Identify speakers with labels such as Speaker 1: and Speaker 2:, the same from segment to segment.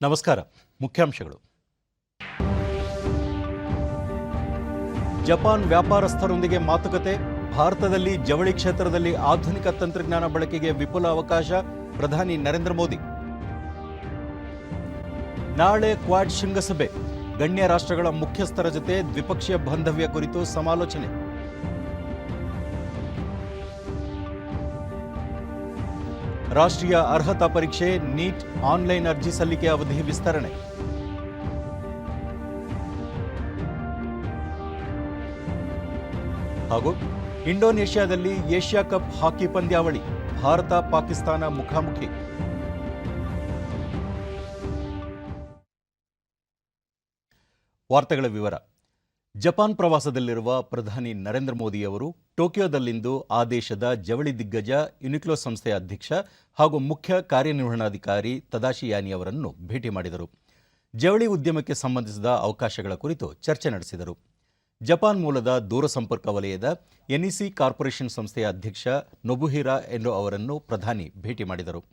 Speaker 1: ನಮಸ್ಕಾರ. ಮುಖ್ಯಾಂಶಗಳು. ಜಪಾನ್ ವ್ಯಾಪಾರಸ್ಥರೊಂದಿಗೆ ಮಾತುಕತೆ. ಭಾರತದಲ್ಲಿ ಜವಳಿ ಕ್ಷೇತ್ರದಲ್ಲಿ ಆಧುನಿಕ ತಂತ್ರಜ್ಞಾನ ಬಳಕೆಗೆ ವಿಪುಲ ಅವಕಾಶ. ಪ್ರಧಾನಿ ನರೇಂದ್ರ ಮೋದಿ. ನಾಳೆ ಕ್ವಾಡ್ ಶೃಂಗಸಭೆ. ಗಣ್ಯ ರಾಷ್ಟ್ರಗಳ ಮುಖ್ಯಸ್ಥರ ಜೊತೆ ದ್ವಿಪಕ್ಷೀಯ ಬಾಂಧವ್ಯ ಕುರಿತು ಸಮಾಲೋಚನೆ. ರಾಷ್ಟ್ರೀಯ ಅರ್ಹತಾ ಪರೀಕ್ಷೆ ನೀಟ್ ಆನ್ಲೈನ್ ಅರ್ಜಿ ಸಲ್ಲಿಕೆ ಅವಧಿ ವಿಸ್ತರಣೆ. ಹಾಗೂ ಇಂಡೋನೇಷ್ಯಾದಲ್ಲಿ ಏಷ್ಯಾ ಕಪ್ ಹಾಕಿ ಪಂದ್ಯಾವಳಿ. ಭಾರತ ಪಾಕಿಸ್ತಾನ ಮುಖಾಮುಖಿ. ವಾರ್ತೆಗಳ ವಿವರ. ಜಪಾನ್ ಪ್ರವಾಸದಲ್ಲಿರುವ ಪ್ರಧಾನಿ ನರೇಂದ್ರ ಮೋದಿ ಅವರು ಟೋಕಿಯೋದಲ್ಲಿಂದು ಆ ದೇಶದ ಜವಳಿ ದಿಗ್ಗಜ ಯುನಿಕ್ಲೋ ಸಂಸ್ಥೆಯ ಅಧ್ಯಕ್ಷ ಹಾಗೂ ಮುಖ್ಯ ಕಾರ್ಯನಿರ್ವಹಣಾಧಿಕಾರಿ ತದಾಶಿ ಯಾನಿ ಅವರನ್ನು ಭೇಟಿ ಮಾಡಿದರು. ಜವಳಿ ಉದ್ಯಮಕ್ಕೆ ಸಂಬಂಧಿಸಿದ ಅವಕಾಶಗಳ ಕುರಿತು ಚರ್ಚೆ ನಡೆಸಿದರು. ಜಪಾನ್ ಮೂಲದ ದೂರಸಂಪರ್ಕ ವಲಯದ ಎನ್ಇಸಿ ಕಾರ್ಪೊರೇಷನ್ ಸಂಸ್ಥೆಯ ಅಧ್ಯಕ್ಷ ನೊಬುಹಿರಾ ಎಂಡೋ ಅವರನ್ನು ಪ್ರಧಾನಿ ಭೇಟಿ ಮಾಡಿದರು.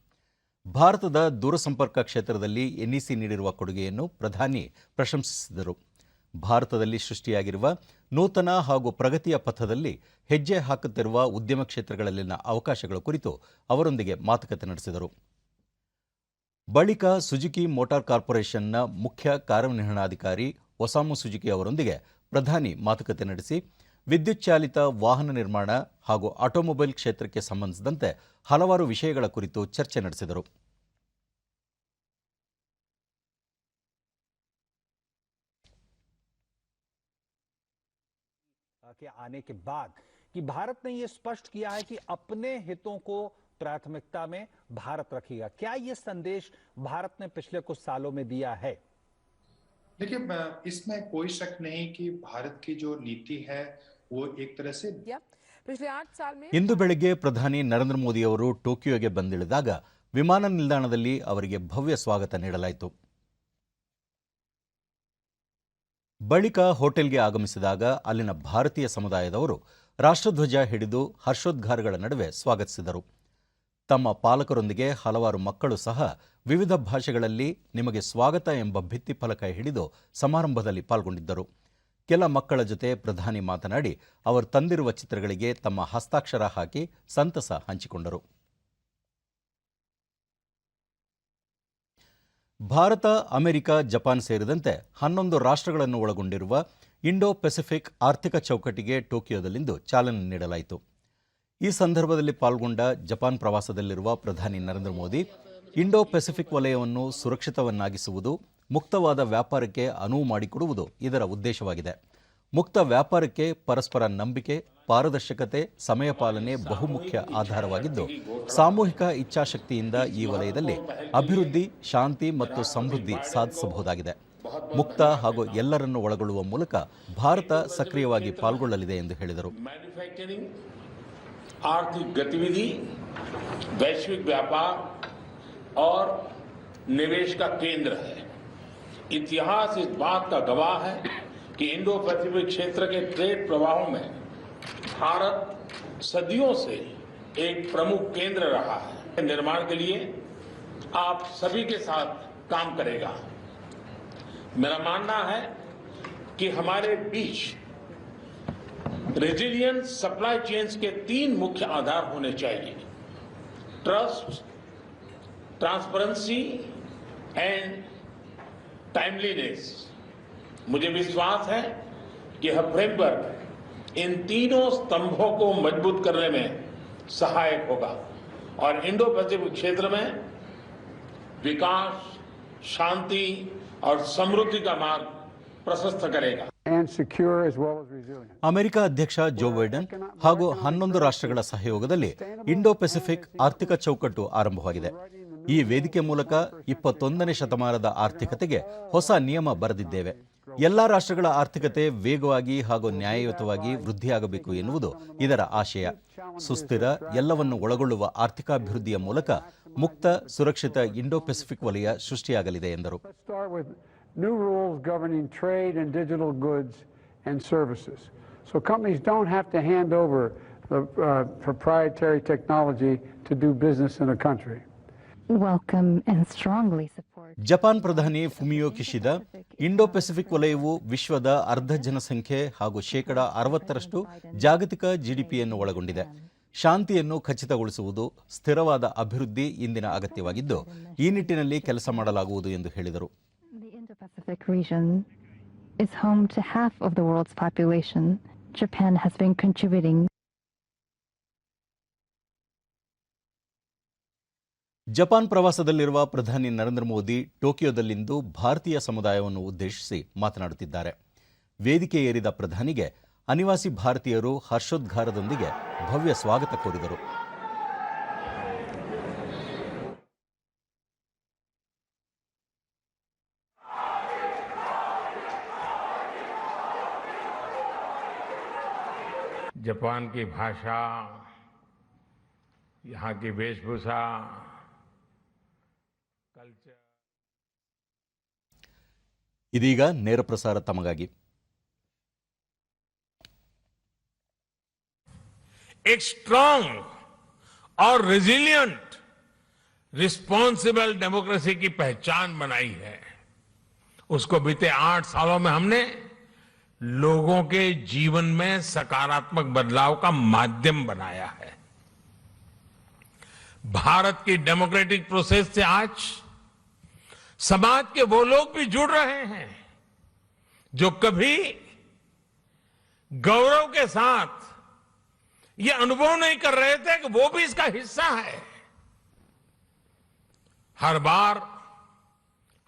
Speaker 1: ಭಾರತದ ದೂರಸಂಪರ್ಕ ಕ್ಷೇತ್ರದಲ್ಲಿ ಎನ್ಇಸಿ ನೀಡಿರುವ ಕೊಡುಗೆಯನ್ನು ಪ್ರಧಾನಿ ಪ್ರಶಂಸಿಸಿದರು. ಭಾರತದಲ್ಲಿ ಸೃಷ್ಟಿಯಾಗಿರುವ ನೂತನ ಹಾಗೂ ಪ್ರಗತಿಯ ಪಥದಲ್ಲಿ ಹೆಜ್ಜೆ ಹಾಕುತ್ತಿರುವ ಉದ್ಯಮ ಕ್ಷೇತ್ರಗಳಲ್ಲಿನ ಅವಕಾಶಗಳ ಕುರಿತು ಅವರೊಂದಿಗೆ ಮಾತುಕತೆ ನಡೆಸಿದರು. ಬಳಿಕ ಸುಜುಕಿ ಮೋಟಾರ್ ಕಾರ್ಪೊರೇಷನ್ನ ಮುಖ್ಯ ಕಾರ್ಯನಿರ್ವಹಣಾಧಿಕಾರಿ ಒಸಾಮು ಸುಜುಕಿ ಅವರೊಂದಿಗೆ ಪ್ರಧಾನಿ ಮಾತುಕತೆ ನಡೆಸಿ ವಿದ್ಯುತ್ ಚಾಲಿತ ವಾಹನ ನಿರ್ಮಾಣ ಹಾಗೂ ಆಟೋಮೊಬೈಲ್ ಕ್ಷೇತ್ರಕ್ಕೆ ಸಂಬಂಧಿಸಿದಂತೆ ಹಲವಾರು ವಿಷಯಗಳ ಕುರಿತು ಚರ್ಚೆ ನಡೆಸಿದರು.
Speaker 2: के आने के बाद कि भारत ने यह स्पष्ट किया है कि अपने हितों को प्राथमिकता में भारत रखेगा. क्या यह संदेश भारत ने पिछले कुछ सालों में दिया है?
Speaker 3: देखिए, इसमें कोई शक नहीं कि भारत की जो नीति है वो एक तरह से
Speaker 4: पिछले 8 साल में
Speaker 1: ಇಂದು ಬೆಳಗ್ಗೆ ಪ್ರಧಾನಿ ನರೇಂದ್ರ ಮೋದಿ ಅವರು ಟೋಕಿಯೋಗೆ ಬಂದಿಳಿದಾಗ ವಿಮಾನ ನಿಲ್ದಾಣದಲ್ಲಿ ಅವರಿಗೆ ಭವ್ಯ ಸ್ವಾಗತ ನೀಡಲಾಯಿತು. ಬಳಿಕ ಹೋಟೆಲ್ಗೆ ಆಗಮಿಸಿದಾಗ ಅಲ್ಲಿನ ಭಾರತೀಯ ಸಮುದಾಯದವರು ರಾಷ್ಟ್ರಧ್ವಜ ಹಿಡಿದು ಹರ್ಷೋದ್ಗಾರಗಳ ನಡುವೆ ಸ್ವಾಗತಿಸಿದರು. ತಮ್ಮ ಪಾಲಕರೊಂದಿಗೆ ಹಲವಾರು ಮಕ್ಕಳು ಸಹ ವಿವಿಧ ಭಾಷೆಗಳಲ್ಲಿ ನಿಮಗೆ ಸ್ವಾಗತ ಎಂಬ ಭಿತ್ತಿಫಲಕ ಹಿಡಿದು ಸಮಾರಂಭದಲ್ಲಿ ಪಾಲ್ಗೊಂಡಿದ್ದರು. ಕೆಲ ಮಕ್ಕಳ ಜೊತೆ ಪ್ರಧಾನಿ ಮಾತನಾಡಿ ಅವರು ತಂದಿರುವ ಚಿತ್ರಗಳಿಗೆ ತಮ್ಮ ಹಸ್ತಾಕ್ಷರ ಹಾಕಿ ಸಂತಸ ಹಂಚಿಕೊಂಡರು. ಭಾರತ, ಅಮೆರಿಕ, ಜಪಾನ್ ಸೇರಿದಂತೆ 11 ರಾಷ್ಟ್ರಗಳನ್ನು ಒಳಗೊಂಡಿರುವ ಇಂಡೋ ಪೆಸಿಫಿಕ್ ಆರ್ಥಿಕ ಚೌಕಟ್ಟಿಗೆ ಟೋಕಿಯೋದಲ್ಲಿಂದು ಚಾಲನೆ ನೀಡಲಾಯಿತು. ಈ ಸಂದರ್ಭದಲ್ಲಿ ಪಾಲ್ಗೊಂಡ ಜಪಾನ್ ಪ್ರವಾಸದಲ್ಲಿರುವ ಪ್ರಧಾನಿ ನರೇಂದ್ರ ಮೋದಿ ಇಂಡೋ ಪೆಸಿಫಿಕ್ ವಲಯವನ್ನು ಸುರಕ್ಷಿತವನ್ನಾಗಿಸುವುದು, ಮುಕ್ತವಾದ ವ್ಯಾಪಾರಕ್ಕೆ ಅನುವು ಮಾಡಿಕೊಡುವುದು ಇದರ ಉದ್ದೇಶವಾಗಿದೆ. ಮುಕ್ತ ವ್ಯಾಪಾರಕ್ಕೆ ಪರಸ್ಪರ ನಂಬಿಕೆ, ಪಾರದರ್ಶಕತೆ, ಸಮಯ ಪಾಲನೆ ಬಹುಮುಖ್ಯ ಆಧಾರವಾಗಿದ್ದು, ಸಾಮೂಹಿಕ ಇಚ್ಛಾಶಕ್ತಿಯಿಂದ ಈ ವಲಯದಲ್ಲಿ ಅಭಿವೃದ್ಧಿ, ಶಾಂತಿ ಮತ್ತು ಸಮೃದ್ಧಿ ಸಾಧಿಸಬಹುದಾಗಿದೆ. ಮುಕ್ತ ಹಾಗೂ ಎಲ್ಲರನ್ನು ಒಳಗೊಳ್ಳುವ ಮೂಲಕ ಭಾರತ ಸಕ್ರಿಯವಾಗಿ ಪಾಲ್ಗೊಳ್ಳಲಿದೆ ಎಂದು ಹೇಳಿದರು.
Speaker 5: आर्थिक गतिविधि, वैश्विक व्यापार और निवेश का केंद्र है. इतिहास इस बात का गवाह है कि इंडो पैसिफिक क्षेत्र के ट्रेड प्रवाहों में भारत सदियों से एक प्रमुख केंद्र रहा है. निर्माण के लिए आप सभी के साथ काम करेगा. मेरा मानना है कि हमारे बीच रेजिलियंट सप्लाई चेन्स के 3 मुख्य आधार होने चाहिए: ट्रस्ट, ट्रांसपेरेंसी एंड टाइमलीनेस. मुझे विश्वास है कि यह फ्रेमवर्क इन तीनों स्तंभों को मजबूत करने में सहायक होगा और इंडो पैसिफिक क्षेत्र में विकास, शांति और समृद्धि का मार्ग प्रशस्त करेगा.
Speaker 1: ಅಮೆರಿಕ ಅಧ್ಯಕ್ಷ ಜೋ ಬೈಡನ್ ಹಾಗೂ 11 ರಾಷ್ಟ್ರಗಳ ಸಹಯೋಗದಲ್ಲಿ ಇಂಡೋ ಪೆಸಿಫಿಕ್ ಆರ್ಥಿಕ ಚೌಕಟ್ಟು ಆರಂಭವಾಗಿದೆ. ಈ ವೇದಿಕೆ ಮೂಲಕ 21ನೇ ಶತಮಾನದ ಆರ್ಥಿಕತೆಗೆ ಹೊಸ ನಿಯಮ ಬರೆದಿದ್ದೇವೆ. ಎಲ್ಲ ರಾಷ್ಟ್ರಗಳ ಆರ್ಥಿಕತೆ ವೇಗವಾಗಿ ಹಾಗೂ ನ್ಯಾಯಯುತವಾಗಿ ವೃದ್ಧಿಯಾಗಬೇಕು ಎನ್ನುವುದು ಇದರ ಆಶಯ. ಸುಸ್ಥಿರ, ಎಲ್ಲವನ್ನು ಒಳಗೊಳ್ಳುವ ಆರ್ಥಿಕಾಭಿವೃದ್ಧಿಯ ಮೂಲಕ ಮುಕ್ತ, ಸುರಕ್ಷಿತ ಇಂಡೋ ಪೆಸಿಫಿಕ್ ವಲಯ ಸೃಷ್ಟಿಯಾಗಲಿದೆ ಎಂದರು.
Speaker 6: New rules governing trade and digital goods and services. So companies don't have to hand over the proprietary technology to do business in a country.
Speaker 7: Welcome and strongly support.
Speaker 1: Japan ಪ್ರಧಾನಿ ಫುಮಿಯೋ ಕಿಶಿದಾ Indo Pacific ವಲಯವು ವಿಶ್ವದ ಅರ್ಧ ಜನಸಂಖ್ಯೆ ಹಾಗೂ ಶೇಕಡ 60ರಷ್ಟು ಜಾಗತಿಕ ಜಿಡಿಪಿಯನ್ನು ಒಳಗೊಂಡಿದೆ. ಶಾಂತಿಯನ್ನು ಖಚಿತಗೊಳಿಸುವುದು, ಸ್ಥಿರವಾದ ಅಭಿವೃದ್ಧಿ ಇಂದಿನ ಅಗತ್ಯವಾಗಿದ್ದು, ಈ ನಿಟ್ಟಿನಲ್ಲಿ ಕೆಲಸ ಮಾಡಲಾಗುವುದು ಎಂದು ಹೇಳಿದರು.
Speaker 7: The Indo-Pacific region is home to half of the world's population. Japan has been contributing.
Speaker 1: Japan ಪ್ರವಾಸದಲ್ಲಿರುವ ಪ್ರಧಾನಿ ನರೇಂದ್ರ ಮೋದಿ ಟೋಕಿಯೋದಲ್ಲಿಂದು ಭಾರತೀಯ ಸಮುದಾಯವನ್ನು ಉದ್ದೇಶಿಸಿ ಮಾತನಾಡುತ್ತಿದ್ದಾರೆ. ವೇದಿಕೆ ಏರಿದ ಪ್ರಧಾನಿಗೆ ಅನಿವಾಸಿ ಭಾರತೀಯರು ಹರ್ಷೋದ್ಗಾರದೊಂದಿಗೆ ಭವ್ಯ ಸ್ವಾಗತ ಕೋರಿದರು.
Speaker 5: जापान की भाषा, यहाँ की वेशभूषा, कल्चर.
Speaker 1: ಇದೀಗ ನೇರ ಪ್ರಸಾರ ತಮಗಾಗಿ.
Speaker 5: एक स्ट्रांग और रेजिलिएंट रिस्पॉन्सिबल डेमोक्रेसी की पहचान बनाई है. उसको बीते 8 सालों में हमने लोगों के जीवन में सकारात्मक बदलाव का माध्यम बनाया है. भारत की डेमोक्रेटिक प्रोसेस से आज समाज के वो लोग भी जुड़ रहे हैं जो कभी गौरव के साथ ये अनुभव नहीं कर रहे थे कि वो भी इसका हिस्सा है. हर बार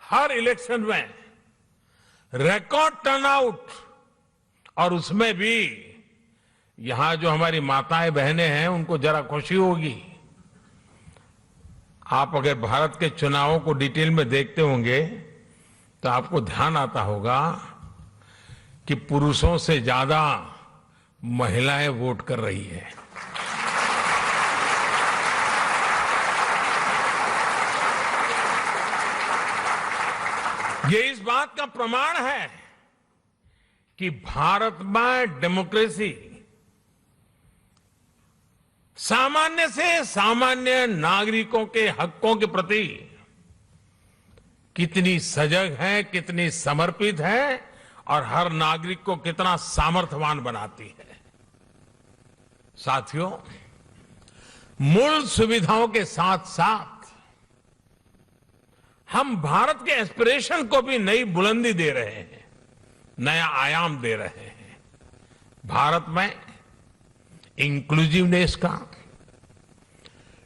Speaker 5: हर इलेक्शन में रिकॉर्ड टर्नआउट, और उसमें भी यहां जो हमारी माताएं बहनें हैं उनको जरा खुशी होगी. आप अगर भारत के चुनावों को डिटेल में देखते होंगे तो आपको ध्यान आता होगा कि पुरुषों से ज्यादा महिलाएं वोट कर रही है. ये इस बात का प्रमाण है कि भारत में डेमोक्रेसी सामान्य से सामान्य नागरिकों के हकों के प्रति कितनी सजग है, कितनी समर्पित है और हर नागरिक को कितना सामर्थ्यवान बनाती है. साथियों, मूल सुविधाओं के साथ साथ हम भारत के एस्पिरेशन को भी नई बुलंदी दे रहे हैं, नया आयाम दे रहे हैं. भारत में इंक्लूसिवनेस का,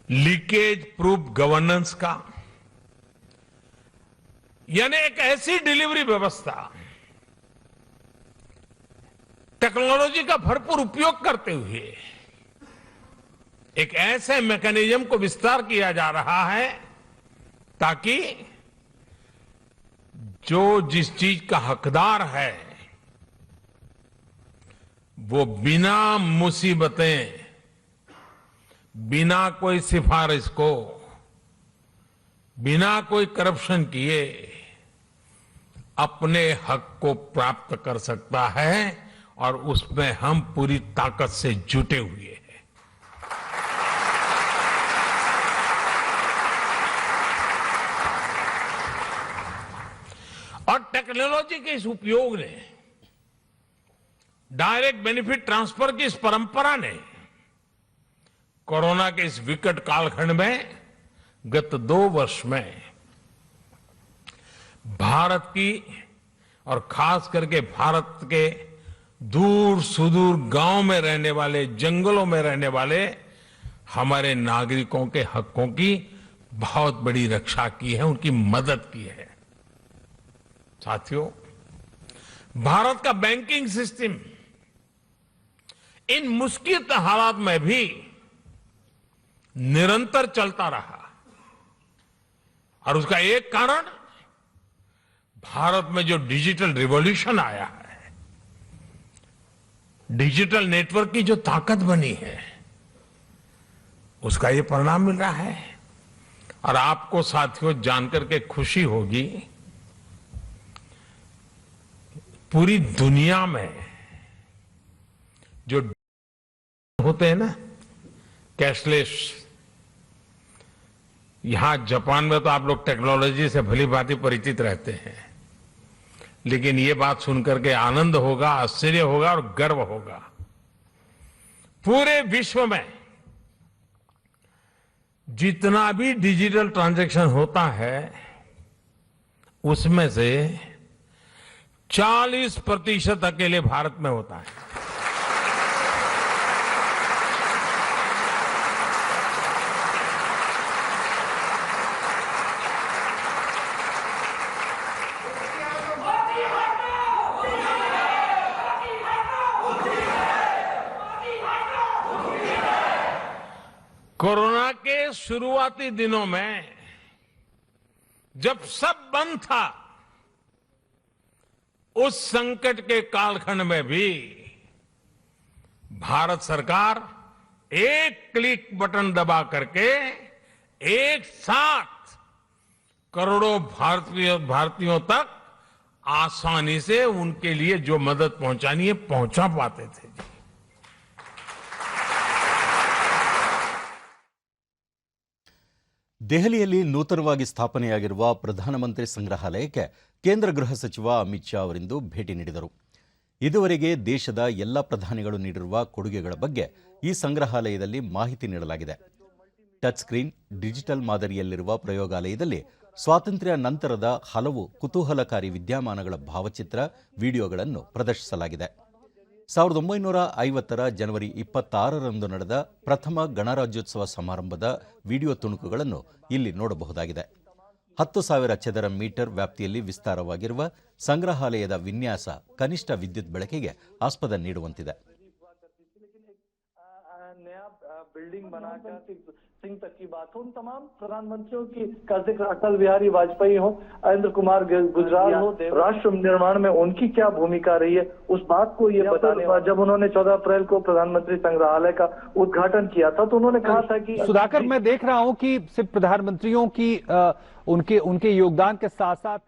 Speaker 5: लीकेज प्रूफ गवर्नेंस का, यानी एक ऐसी डिलीवरी व्यवस्था, टेक्नोलॉजी का भरपूर उपयोग करते हुए एक ऐसे मैकेनिज्म को विस्तार किया जा रहा है ताकि जो जिस चीज का हकदार है वो बिना मुसीबतें, बिना कोई सिफारिश को, बिना कोई करप्शन किए अपने हक को प्राप्त कर सकता है, और उसमें हम पूरी ताकत से जुटे हुए हैं. और टेक्नोलॉजी के इस उपयोग ने, डायरेक्ट बेनिफिट ट्रांसफर की इस परंपरा ने कोरोना के इस विकट कालखंड में गत 2 वर्ष में भारत की और खास करके भारत के दूर सुदूर गांव में रहने वाले, जंगलों में रहने वाले हमारे नागरिकों के हकों की बहुत बड़ी रक्षा की है, उनकी मदद की है. साथियों, भारत का बैंकिंग सिस्टम इन मुश्किल हालात में भी निरंतर चलता रहा, और उसका एक कारण भारत में जो डिजिटल रिवॉल्यूशन आया है, डिजिटल नेटवर्क की जो ताकत बनी है, उसका ये परिणाम मिल रहा है. और आपको साथियों जानकर के खुशी होगी, पूरी दुनिया में जो होते हैं ना कैशलेस, यहां जापान में तो आप लोग टेक्नोलॉजी से भली भांति परिचित रहते हैं, लेकिन ये बात सुनकर के आनंद होगा, आश्चर्य होगा और गर्व होगा। पूरे विश्व में जितना भी डिजिटल ट्रांजैक्शन होता है उसमें से 40% अकेले भारत में होता है। कोरोना के शुरुआती दिनों में जब सब बंद था, उस संकट के कालखंड में भी भारत सरकार एक क्लिक बटन दबा करके एक साथ करोड़ों भारतीयों तक आसानी से उनके लिए जो मदद पहुंचानी है पहुंचा पाते थे।
Speaker 1: ದೆಹಲಿಯಲ್ಲಿ ನೂತನವಾಗಿ ಸ್ಥಾಪನೆಯಾಗಿರುವ ಪ್ರಧಾನಮಂತ್ರಿ ಸಂಗ್ರಹಾಲಯಕ್ಕೆ ಕೇಂದ್ರ ಗೃಹ ಸಚಿವ ಅಮಿತ್ ಶಾ ಅವರಿಂದು ಭೇಟಿ ನೀಡಿದರು. ಇದುವರೆಗೆ ದೇಶದ ಎಲ್ಲ ಪ್ರಧಾನಿಗಳು ನೀಡಿರುವ ಕೊಡುಗೆಗಳ ಬಗ್ಗೆ ಈ ಸಂಗ್ರಹಾಲಯದಲ್ಲಿ ಮಾಹಿತಿ ನೀಡಲಾಗಿದೆ. ಟಚ್ ಸ್ಕ್ರೀನ್ ಡಿಜಿಟಲ್ ಮಾದರಿಯಲ್ಲಿರುವ ಪ್ರಯೋಗಾಲಯದಲ್ಲಿ ಸ್ವಾತಂತ್ರ್ಯ ನಂತರದ ಹಲವು ಕುತೂಹಲಕಾರಿ ವಿದ್ಯಮಾನಗಳ ಭಾವಚಿತ್ರ, ವಿಡಿಯೋಗಳನ್ನು ಪ್ರದರ್ಶಿಸಲಾಗಿದೆ. 1950ರ ಜನವರಿ 26ರಂದು ನಡೆದ ಪ್ರಥಮ ಗಣರಾಜ್ಯೋತ್ಸವ ಸಮಾರಂಭದ ವಿಡಿಯೋ ತುಣುಕುಗಳನ್ನು ಇಲ್ಲಿ ನೋಡಬಹುದಾಗಿದೆ. 10,000 ಚದರ ಮೀಟರ್ ವ್ಯಾಪ್ತಿಯಲ್ಲಿ ವಿಸ್ತಾರವಾಗಿರುವ ಸಂಗ್ರಹಾಲಯದ ವಿನ್ಯಾಸ ಕನಿಷ್ಠ ವಿದ್ಯುತ್ ಬಳಕೆಗೆ ಆಸ್ಪದ ನೀಡುವಂತಿದೆ.
Speaker 8: बिल्डिंग बनाकर सिंह तक की बात हो, उन तमाम प्रधानमंत्रियों की का जिक्र अटल बिहारी वाजपेयी हो, इंद्र कुमार गुजराल हो, राष्ट्र निर्माण में उनकी क्या भूमिका रही है, उस बात को ये बताने जब उन्होंने 14 अप्रैल को प्रधानमंत्री संग्रहालय का उद्घाटन किया था तो उन्होंने कहा था कि
Speaker 2: सुधाकर, मैं देख रहा हूं कि सिर्फ प्रधानमंत्रियों की उनके योगदान के साथ साथ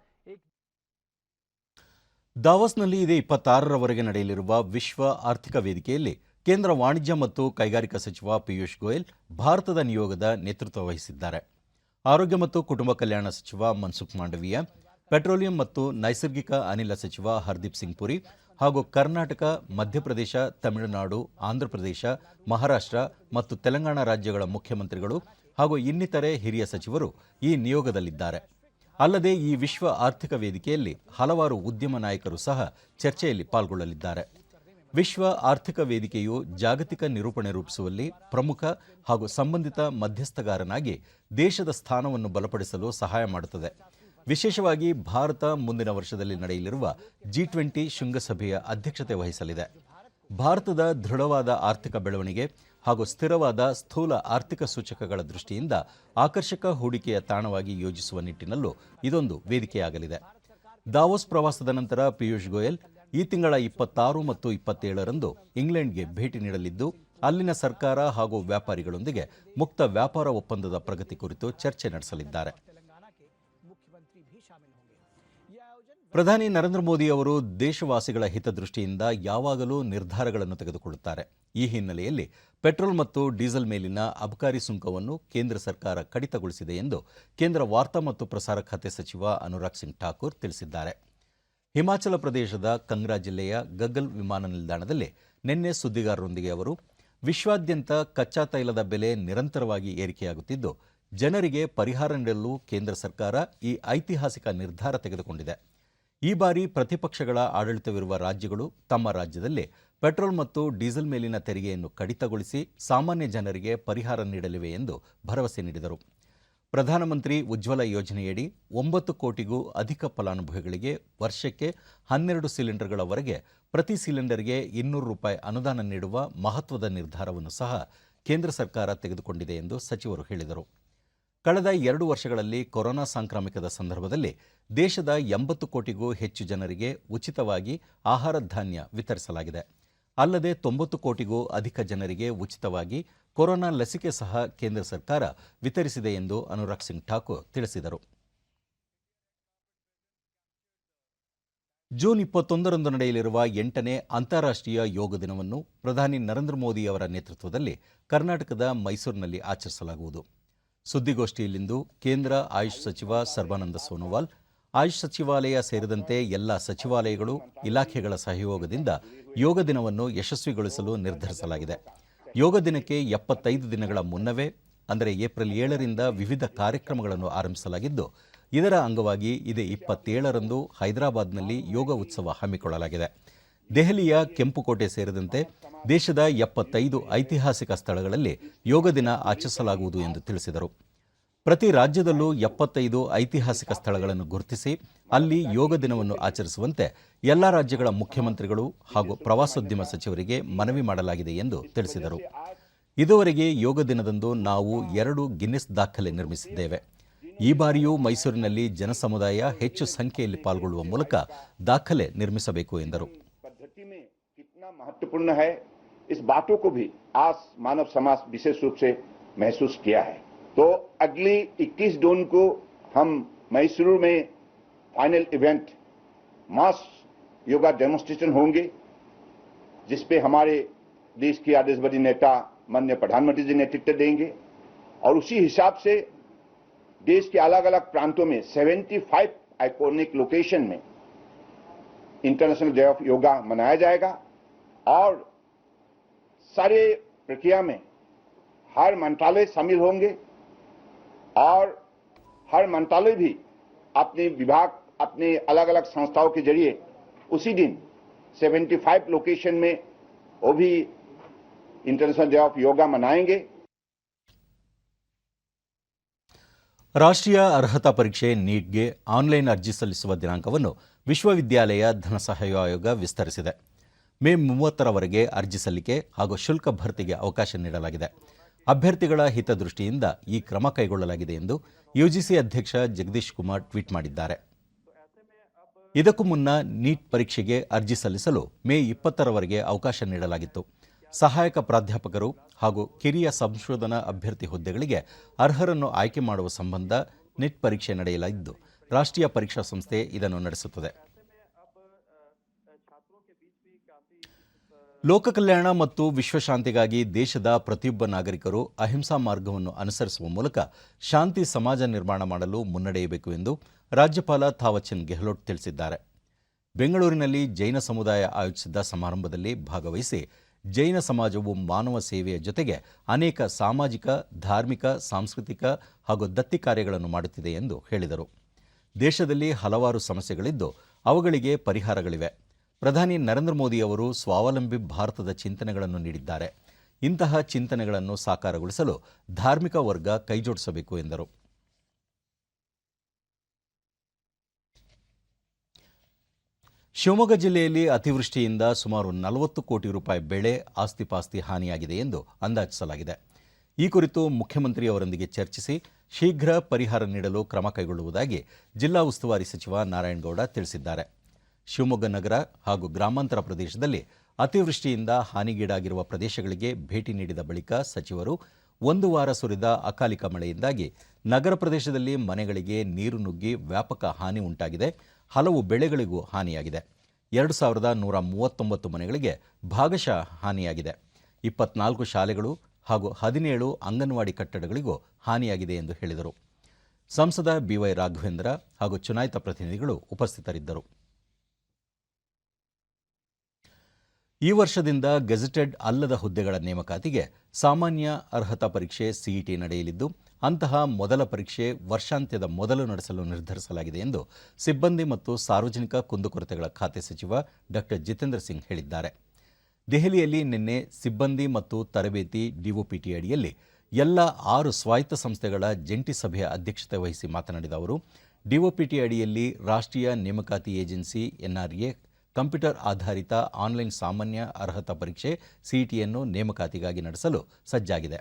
Speaker 1: ದಾವೋಸ್ನಲ್ಲಿ ಇದೇ 26ರವರೆಗೆ ನಡೆಯಲಿರುವ ವಿಶ್ವ ಆರ್ಥಿಕ ವೇದಿಕೆಯಲ್ಲಿ ಕೇಂದ್ರ ವಾಣಿಜ್ಯ ಮತ್ತು ಕೈಗಾರಿಕಾ ಸಚಿವ ಪಿಯೂಷ್ ಗೋಯಲ್ ಭಾರತದ ನಿಯೋಗದ ನೇತೃತ್ವ ವಹಿಸಿದ್ದಾರೆ. ಆರೋಗ್ಯ ಮತ್ತು ಕುಟುಂಬ ಕಲ್ಯಾಣ ಸಚಿವ ಮನ್ಸುಖ್ ಮಾಂಡವೀಯ, ಪೆಟ್ರೋಲಿಯಂ ಮತ್ತು ನೈಸರ್ಗಿಕ ಅನಿಲ ಸಚಿವ ಹರ್ದೀಪ್ ಸಿಂಗ್ ಪುರಿ ಹಾಗೂ ಕರ್ನಾಟಕ, ಮಧ್ಯಪ್ರದೇಶ, ತಮಿಳುನಾಡು, ಆಂಧ್ರಪ್ರದೇಶ, ಮಹಾರಾಷ್ಟ್ರ ಮತ್ತು ತೆಲಂಗಾಣ ರಾಜ್ಯಗಳ ಮುಖ್ಯಮಂತ್ರಿಗಳು ಹಾಗೂ ಇನ್ನಿತರೆ ಹಿರಿಯ ಸಚಿವರು ಈ ನಿಯೋಗದಲ್ಲಿದ್ದಾರೆ. ಅಲ್ಲದೆ ಈ ವಿಶ್ವ ಆರ್ಥಿಕ ವೇದಿಕೆಯಲ್ಲಿ ಹಲವಾರು ಉದ್ಯಮ ನಾಯಕರು ಸಹ ಚರ್ಚೆಯಲ್ಲಿ ಪಾಲ್ಗೊಳ್ಳಲಿದ್ದಾರೆ. ವಿಶ್ವ ಆರ್ಥಿಕ ವೇದಿಕೆಯು ಜಾಗತಿಕ ನಿರೂಪಣೆ ರೂಪಿಸುವಲ್ಲಿ ಪ್ರಮುಖ ಹಾಗೂ ಸಂಬಂಧಿತ ಮಧ್ಯಸ್ಥಗಾರನಾಗಿ ದೇಶದ ಸ್ಥಾನವನ್ನು ಬಲಪಡಿಸಲು ಸಹಾಯ ಮಾಡುತ್ತದೆ. ವಿಶೇಷವಾಗಿ ಭಾರತ ಮುಂದಿನ ವರ್ಷದಲ್ಲಿ ನಡೆಯಲಿರುವ G20 ಶೃಂಗಸಭೆಯ ಅಧ್ಯಕ್ಷತೆ ವಹಿಸಲಿದೆ. ಭಾರತದ ದೃಢವಾದ ಆರ್ಥಿಕ ಬೆಳವಣಿಗೆ ಹಾಗೂ ಸ್ಥಿರವಾದ ಸ್ಥೂಲ ಆರ್ಥಿಕ ಸೂಚಕಗಳ ದೃಷ್ಟಿಯಿಂದ ಆಕರ್ಷಕ ಹೂಡಿಕೆಯ ತಾಣವಾಗಿ ಯೋಜಿಸುವ ನಿಟ್ಟಿನಲ್ಲೂ ಇದೊಂದು ವೇದಿಕೆಯಾಗಲಿದೆ. ದಾವೋಸ್ ಪ್ರವಾಸದ ನಂತರ ಪಿಯೂಷ್ ಗೋಯಲ್ ಈ ತಿಂಗಳ 26 ಮತ್ತು 27ರಂದು ಇಂಗ್ಲೆಂಡ್ಗೆ ಭೇಟಿ ನೀಡಲಿದ್ದು, ಅಲ್ಲಿನ ಸರ್ಕಾರ ಹಾಗೂ ವ್ಯಾಪಾರಿಗಳೊಂದಿಗೆ ಮುಕ್ತ ವ್ಯಾಪಾರ ಒಪ್ಪಂದದ ಪ್ರಗತಿ ಕುರಿತು ಚರ್ಚೆ ನಡೆಸಲಿದ್ದಾರೆ. ಪ್ರಧಾನಿ ನರೇಂದ್ರ ಮೋದಿ ಅವರು ದೇಶವಾಸಿಗಳ ಹಿತದೃಷ್ಟಿಯಿಂದ ಯಾವಾಗಲೂ ನಿರ್ಧಾರಗಳನ್ನು ತೆಗೆದುಕೊಳ್ಳುತ್ತಾರೆ. ಈ ಹಿನ್ನೆಲೆಯಲ್ಲಿ ಪೆಟ್ರೋಲ್ ಮತ್ತು ಡೀಸೆಲ್ ಮೇಲಿನ ಅಬಕಾರಿ ಸುಂಕವನ್ನು ಕೇಂದ್ರ ಸರ್ಕಾರ ಕಡಿತಗೊಳಿಸಿದೆ ಎಂದು ಕೇಂದ್ರ ವಾರ್ತಾ ಮತ್ತು ಪ್ರಸಾರ ಖಾತೆ ಸಚಿವ ಅನುರಾಗ್ ಸಿಂಗ್ ಠಾಕೂರ್ ತಿಳಿಸಿದ್ದಾರೆ. ಹಿಮಾಚಲ ಪ್ರದೇಶದ ಕಂಗ್ರಾ ಜಿಲ್ಲೆಯ ಗಗ್ಗಲ್ ವಿಮಾನ ನಿಲ್ದಾಣದಲ್ಲಿ ನಿನ್ನೆ ಸುದ್ದಿಗಾರರೊಂದಿಗೆ ಅವರು, ವಿಶ್ವಾದ್ಯಂತ ಕಚ್ಚಾ ತೈಲದ ಬೆಲೆ ನಿರಂತರವಾಗಿ ಏರಿಕೆಯಾಗುತ್ತಿದ್ದು, ಜನರಿಗೆ ಪರಿಹಾರ ನೀಡಲು ಕೇಂದ್ರ ಸರ್ಕಾರ ಈ ಐತಿಹಾಸಿಕ ನಿರ್ಧಾರ ತೆಗೆದುಕೊಂಡಿದೆ. ಈ ಬಾರಿ ಪ್ರತಿಪಕ್ಷಗಳ ಆಡಳಿತವಿರುವ ರಾಜ್ಯಗಳು ತಮ್ಮ ರಾಜ್ಯದಲ್ಲಿ ಪೆಟ್ರೋಲ್ ಮತ್ತು ಡೀಸೆಲ್ ಮೇಲಿನ ತೆರಿಗೆಯನ್ನು ಕಡಿತಗೊಳಿಸಿ ಸಾಮಾನ್ಯ ಜನರಿಗೆ ಪರಿಹಾರ ನೀಡಲಿವೆ ಎಂದು ಭರವಸೆ ನೀಡಿದರು. ಪ್ರಧಾನಮಂತ್ರಿ ಉಜ್ವಲ ಯೋಜನೆಯಡಿ 9 ಕೋಟಿಗೂ ಅಧಿಕ ಫಲಾನುಭವಿಗಳಿಗೆ ವರ್ಷಕ್ಕೆ 12 ಸಿಲಿಂಡರ್ಗಳವರೆಗೆ ಪ್ರತಿ ಸಿಲಿಂಡರ್ಗೆ ₹200 ಅನುದಾನ ನೀಡುವ ಮಹತ್ವದ ನಿರ್ಧಾರವನ್ನು ಸಹ ಕೇಂದ್ರ ಸರ್ಕಾರ ತೆಗೆದುಕೊಂಡಿದೆ ಎಂದು ಸಚಿವರು ಹೇಳಿದರು. ಕಳೆದ 2 ವರ್ಷಗಳಲ್ಲಿ ಕೊರೋನಾ ಸಾಂಕ್ರಾಮಿಕದ ಸಂದರ್ಭದಲ್ಲಿ ದೇಶದ 80 ಕೋಟಿಗೂ ಹೆಚ್ಚು ಜನರಿಗೆ ಉಚಿತವಾಗಿ ಆಹಾರ ಧಾನ್ಯ ವಿತರಿಸಲಾಗಿದೆ. ಅಲ್ಲದೆ 90 ಕೋಟಿಗೂ ಅಧಿಕ ಜನರಿಗೆ ಉಚಿತವಾಗಿ ಕೊರೋನಾ ಲಸಿಕೆ ಸಹ ಕೇಂದ್ರ ಸರ್ಕಾರ ವಿತರಿಸಿದೆ ಎಂದು ಅನುರಾಗ್ ಸಿಂಗ್ ಠಾಕೂರ್ ತಿಳಿಸಿದರು. ಜೂನ್ 21ರಂದು ನಡೆಯಲಿರುವ 8ನೇ ಅಂತಾರಾಷ್ಟ್ರೀಯ ಯೋಗ ದಿನವನ್ನು ಪ್ರಧಾನಿ ನರೇಂದ್ರ ಮೋದಿ ಅವರ ನೇತೃತ್ವದಲ್ಲಿ ಕರ್ನಾಟಕದ ಮೈಸೂರಿನಲ್ಲಿ ಆಚರಿಸಲಾಗುವುದು. ಸುದ್ದಿಗೋಷ್ಠಿಯಲ್ಲಿಂದು ಕೇಂದ್ರ ಆಯುಷ್ ಸಚಿವ ಸರ್ಬಾನಂದ ಸೋನೋವಾಲ್ ಆಯುಷ್ ಸಚಿವಾಲಯ ಸೇರಿದಂತೆ ಎಲ್ಲ ಸಚಿವಾಲಯಗಳು ಇಲಾಖೆಗಳ ಸಹಯೋಗದಿಂದ ಯೋಗ ದಿನವನ್ನು ಯಶಸ್ವಿಗೊಳಿಸಲು ನಿರ್ಧರಿಸಲಾಗಿದೆ. ಯೋಗ ದಿನಕ್ಕೆ 75 ದಿನಗಳ ಮುನ್ನವೇ ಅಂದರೆ ಏಪ್ರಿಲ್ 7ರಿಂದ ವಿವಿಧ ಕಾರ್ಯಕ್ರಮಗಳನ್ನು ಆರಂಭಿಸಲಾಗಿದ್ದು, ಇದರ ಅಂಗವಾಗಿ ಇದೇ 27ರಂದು ಹೈದರಾಬಾದ್ನಲ್ಲಿ ಯೋಗ ಉತ್ಸವ ಹಮ್ಮಿಕೊಳ್ಳಲಾಗಿದೆ. ದೆಹಲಿಯ ಕೆಂಪುಕೋಟೆ ಸೇರಿದಂತೆ ದೇಶದ 75 ಐತಿಹಾಸಿಕ ಸ್ಥಳಗಳಲ್ಲಿ ಯೋಗ ದಿನ ಆಚರಿಸಲಾಗುವುದು ಎಂದು ತಿಳಿಸಿದರು. ಪ್ರತಿ ರಾಜ್ಯದಲ್ಲೂ 75 ಐತಿಹಾಸಿಕ ಸ್ಥಳಗಳನ್ನು ಗುರುತಿಸಿ ಅಲ್ಲಿ ಯೋಗ ದಿನವನ್ನು ಆಚರಿಸುವಂತೆ ಎಲ್ಲ ರಾಜ್ಯಗಳ ಮುಖ್ಯಮಂತ್ರಿಗಳು ಹಾಗೂ ಪ್ರವಾಸೋದ್ಯಮ ಸಚಿವರಿಗೆ ಮನವಿ ಮಾಡಲಾಗಿದೆ ಎಂದು ತಿಳಿಸಿದರು. ಇದುವರೆಗೆ ಯೋಗ ದಿನದಂದು ನಾವು 2 ಗಿನ್ನೆಸ್ ದಾಖಲೆ ನಿರ್ಮಿಸಿದ್ದೇವೆ. ಈ ಬಾರಿಯೂ ಮೈಸೂರಿನಲ್ಲಿ ಜನಸಮುದಾಯ ಹೆಚ್ಚು ಸಂಖ್ಯೆಯಲ್ಲಿ ಪಾಲ್ಗೊಳ್ಳುವ ಮೂಲಕ ದಾಖಲೆ ನಿರ್ಮಿಸಬೇಕು ಎಂದರು.
Speaker 9: महत्वपूर्ण है, इस बातों को भी आज मानव समाज विशेष रूप से महसूस किया है. तो अगली 21 जून को हम मैसूरू में फाइनल इवेंट मास योगा डेमोन्स्ट्रेशन होंगे, जिसपे हमारे देश के आदर्शवादी नेता माननीय प्रधानमंत्री जी नेतृत्व देंगे और उसी हिसाब से देश के अलग अलग प्रांतों में 75 आइकॉनिक लोकेशन में इंटरनेशनल डे ऑफ योगा मनाया जाएगा और सारे प्रक्रिया में हर मंत्रालय शामिल होंगे और हर मंत्रालय भी अपने विभाग अपने अलग अलग संस्थाओं के जरिए उसी दिन 75 लोकेशन में वो भी इंटरनेशनल डे ऑफ योगा मनाएंगे.
Speaker 1: ರಾಷ್ಟ್ರೀಯ ಅರ್ಹತಾ ಪರೀಕ್ಷೆ ನೀಟ್ಗೆ ಆನ್ಲೈನ್ ಅರ್ಜಿ ಸಲ್ಲಿಸುವ ದಿನಾಂಕವನ್ನು ವಿಶ್ವವಿದ್ಯಾಲಯ ಧನಸಹಾಯ ಆಯೋಗ ವಿಸ್ತರಿಸಿದೆ. ಮೇ 30ರವರೆಗೆ ಅರ್ಜಿ ಸಲ್ಲಿಕೆ ಹಾಗೂ ಶುಲ್ಕ ಭರ್ತಿಗೆ ಅವಕಾಶ ನೀಡಲಾಗಿದೆ. ಅಭ್ಯರ್ಥಿಗಳ ಹಿತದೃಷ್ಟಿಯಿಂದ ಈ ಕ್ರಮ ಕೈಗೊಳ್ಳಲಾಗಿದೆ ಎಂದು ಯುಜಿಸಿ ಅಧ್ಯಕ್ಷ ಜಗದೀಶ್ ಕುಮಾರ್ ಟ್ವೀಟ್ ಮಾಡಿದ್ದಾರೆ. ಇದಕ್ಕೂ ಮುನ್ನ ನೀಟ್ ಪರೀಕ್ಷೆಗೆ ಅರ್ಜಿ ಸಲ್ಲಿಸಲು ಮೇ 20ರವರೆಗೆ ಅವಕಾಶ ನೀಡಲಾಗಿತ್ತು. ಸಹಾಯಕ ಪ್ರಾಧ್ಯಾಪಕರು ಹಾಗೂ ಕಿರಿಯ ಸಂಶೋಧನಾ ಅಭ್ಯರ್ಥಿ ಹುದ್ದೆಗಳಿಗೆ ಅರ್ಹರನ್ನು ಆಯ್ಕೆ ಮಾಡುವ ಸಂಬಂಧ ನೀಟ್ ಪರೀಕ್ಷೆ ನಡೆಯಲಿದ್ದು, ರಾಷ್ಟ್ರೀಯ ಪರೀಕ್ಷಾ ಸಂಸ್ಥೆ ಇದನ್ನು ನಡೆಸುತ್ತದೆ. ಲೋಕ ಕಲ್ಯಾಣ ಮತ್ತು ವಿಶ್ವಶಾಂತಿಗಾಗಿ ದೇಶದ ಪ್ರತಿಯೊಬ್ಬ ನಾಗರಿಕರು ಅಹಿಂಸಾ ಮಾರ್ಗವನ್ನು ಅನುಸರಿಸುವ ಮೂಲಕ ಶಾಂತಿ ಸಮಾಜ ನಿರ್ಮಾಣ ಮಾಡಲು ಮುನ್ನಡೆಯಬೇಕು ಎಂದು ರಾಜ್ಯಪಾಲ ಥಾವರ್ಚಂದ್ ಗೆಹ್ಲೋಟ್ ತಿಳಿಸಿದ್ದಾರೆ. ಬೆಂಗಳೂರಿನಲ್ಲಿ ಜೈನ ಸಮುದಾಯ ಆಯೋಜಿಸಿದ್ದ ಸಮಾರಂಭದಲ್ಲಿ ಭಾಗವಹಿಸಿ ಜೈನ ಸಮಾಜವು ಮಾನವ ಸೇವೆಯ ಜೊತೆಗೆ ಅನೇಕ ಸಾಮಾಜಿಕ, ಧಾರ್ಮಿಕ, ಸಾಂಸ್ಕೃತಿಕ ಹಾಗೂ ದತ್ತಿ ಕಾರ್ಯಗಳನ್ನು ಮಾಡುತ್ತಿದೆ ಎಂದು ಹೇಳಿದರು. ದೇಶದಲ್ಲಿ ಹಲವಾರು ಸಮಸ್ಯೆಗಳಿದ್ದು ಅವುಗಳಿಗೆ ಪರಿಹಾರಗಳಿವೆ. ಪ್ರಧಾನಿ ನರೇಂದ್ರ ಮೋದಿ ಅವರು ಸ್ವಾವಲಂಬಿ ಭಾರತದ ಚಿಂತನೆಗಳನ್ನು ನೀಡಿದ್ದಾರೆ. ಇಂತಹ ಚಿಂತನೆಗಳನ್ನು ಸಾಕಾರಗೊಳಿಸಲು ಧಾರ್ಮಿಕ ವರ್ಗ ಕೈಜೋಡಿಸಬೇಕು ಎಂದರು. ಶಿವಮೊಗ್ಗ ಜಿಲ್ಲೆಯಲ್ಲಿ ಅತಿವೃಷ್ಟಿಯಿಂದ ಸುಮಾರು 40 ಕೋಟಿ ರೂಪಾಯಿ ಬೆಳೆ, ಆಸ್ತಿಪಾಸ್ತಿ ಹಾನಿಯಾಗಿದೆ ಎಂದು ಅಂದಾಜಿಸಲಾಗಿದೆ. ಈ ಕುರಿತು ಮುಖ್ಯಮಂತ್ರಿಯವರೊಂದಿಗೆ ಚರ್ಚಿಸಿ ಶೀಘ್ರ ಪರಿಹಾರ ನೀಡಲು ಕ್ರಮ ಕೈಗೊಳ್ಳುವುದಾಗಿ ಜಿಲ್ಲಾ ಉಸ್ತುವಾರಿ ಸಚಿವ ನಾರಾಯಣಗೌಡ ತಿಳಿಸಿದ್ದಾರೆ. ಶಿವಮೊಗ್ಗ ನಗರ ಹಾಗೂ ಗ್ರಾಮಾಂತರ ಪ್ರದೇಶದಲ್ಲಿ ಅತಿವೃಷ್ಟಿಯಿಂದ ಹಾನಿಗೀಡಾಗಿರುವ ಪ್ರದೇಶಗಳಿಗೆ ಭೇಟಿ ನೀಡಿದ ಬಳಿಕ ಸಚಿವರು 1 ವಾರ ಸುರಿದ ಅಕಾಲಿಕ ಮಳೆಯಿಂದಾಗಿ ನಗರ ಪ್ರದೇಶದಲ್ಲಿ ಮನೆಗಳಿಗೆ ನೀರು ನುಗ್ಗಿ ವ್ಯಾಪಕ ಹಾನಿ ಉಂಟಾಗಿದೆ. ಹಲವು ಬೆಳೆಗಳಿಗೂ ಹಾನಿಯಾಗಿದೆ. 2139 ಮನೆಗಳಿಗೆ ಭಾಗಶಃ ಹಾನಿಯಾಗಿದೆ. 24 ಶಾಲೆಗಳು ಹಾಗೂ 17 ಅಂಗನವಾಡಿ ಕಟ್ಟಡಗಳಿಗೂ ಹಾನಿಯಾಗಿದೆ ಎಂದು ಹೇಳಿದರು. ಸಂಸದ ಬಿವೈ ರಾಘವೇಂದ್ರ ಹಾಗೂ ಚುನಾಯಿತ ಪ್ರತಿನಿಧಿಗಳು ಉಪಸ್ಥಿತರಿದ್ದರು. ಈ ವರ್ಷದಿಂದ ಗೆಜೆಟೆಡ್ ಅಲ್ಲದ ಹುದ್ದೆಗಳ ನೇಮಕಾತಿಗೆ ಸಾಮಾನ್ಯ ಅರ್ಹತಾ ಪರೀಕ್ಷೆ ಸಿಇಟಿ ನಡೆಯಲಿದ್ದು, ಅಂತಹ ಮೊದಲ ಪರೀಕ್ಷೆ ವರ್ಷಾಂತ್ಯದ ಮೊದಲು ನಡೆಸಲು ನಿರ್ಧರಿಸಲಾಗಿದೆ ಎಂದು ಸಿಬ್ಬಂದಿ ಮತ್ತು ಸಾರ್ವಜನಿಕ ಕುಂದುಕೊರತೆಗಳ ಖಾತೆ ಸಚಿವ ಡಾ ಜಿತೇಂದ್ರ ಸಿಂಗ್ ಹೇಳಿದ್ದಾರೆ. ದೆಹಲಿಯಲ್ಲಿ ನಿನ್ನೆ ಸಿಬ್ಬಂದಿ ಮತ್ತು ತರಬೇತಿ ಡಿಒಪಿಟಿ ಅಡಿಯಲ್ಲಿ ಎಲ್ಲ 6 ಸ್ವಾಯತ್ತ ಸಂಸ್ಥೆಗಳ ಜಂಟಿ ಸಭೆಯ ಅಧ್ಯಕ್ಷತೆ ವಹಿಸಿ ಮಾತನಾಡಿದ ಅವರು, ಡಿಒಪಿಟಿ ಅಡಿಯಲ್ಲಿ ರಾಷ್ಟ್ರೀಯ ನೇಮಕಾತಿ ಏಜೆನ್ಸಿ ಎನ್ಆರ್ಎ ಕಂಪ್ಯೂಟರ್ ಆಧಾರಿತ ಆನ್ಲೈನ್ ಸಾಮಾನ್ಯ ಅರ್ಹತಾ ಪರೀಕ್ಷೆ ಸಿಇಟಿಯನ್ನು ನೇಮಕಾತಿಗಾಗಿ ನಡೆಸಲು ಸಜ್ಜಾಗಿದೆ.